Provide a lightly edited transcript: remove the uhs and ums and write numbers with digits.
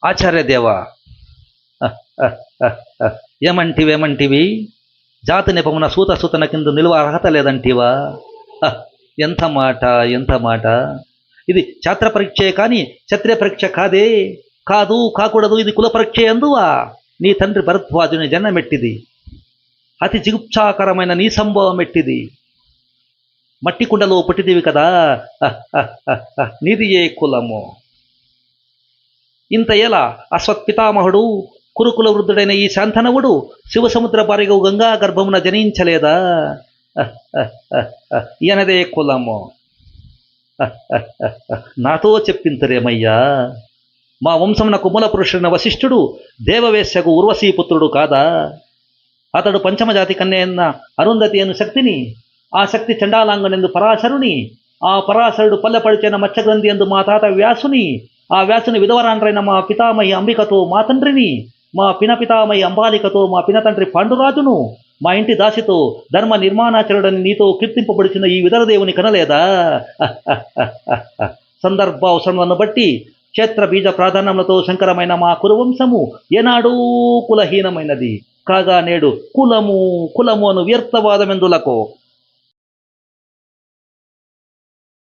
ఆచార్యదేవా, ఏమంటివి జాతి నెపమున సూతన కింద నిలువ అర్హత లేదంటివా? ఎంత మాట, ఎంత మాట! ఇది ఛాత్ర పరీక్షే కాని క్షత్రియ పరీక్ష కాదే, కాకూడదు. ఇది కుల పరీక్ష అందువా? నీ తండ్రి భరద్వాజుని జన్మమెట్టిది, అతి జిగుప్సాకరమైన నీ సంభవం ఎట్టిది. మట్టి కుండలో పుట్టిదివి కదా, నీది ఏ కులము? ఇంత ఎలా అశ్వత్పితామహుడు కురుకుల వృద్ధుడైన ఈ శాంతనవుడు శివసముద్ర పారిగవు గంగా గర్భమున జనించలేదా? ఈయనదే కులము. నాతో చెప్పింతరేమయ్యా? మా వంశమునకు మూల పురుషుడైన వశిష్ఠుడు దేవవేశ్యకు ఉర్వశీపుత్రుడు కాదా? అతడు పంచమజాతి కన్యన్న అరుంధతి అను శక్తిని, ఆ శక్తి చండాలాంగనందు పరాశరుని, ఆ పరాశరుడు పల్లెపడిచిన మత్స్యగ్రంథి ఎందు మా తాత వ్యాసుని, ఆ వ్యాసుని విధవరాండ్రైన మా పితామహి అంబికతో మా తండ్రిని, మా పినపితామహి అంబాలికతో మా పినతండ్రి పాండురాజును, మా ఇంటి దాసితో ధర్మ నిర్మాణాచరుడని నీతో కీర్తింపబడిచిన ఈ విదరదేవుని కనలేదా? సందర్భావసరములను బట్టి క్షేత్ర బీజ ప్రాధాన్యములతో శంకరమైన మా కురువంశము ఏనాడూ కులహీనమైనది కాగా నేడు కులము అను వ్యర్థవాదమెందులకు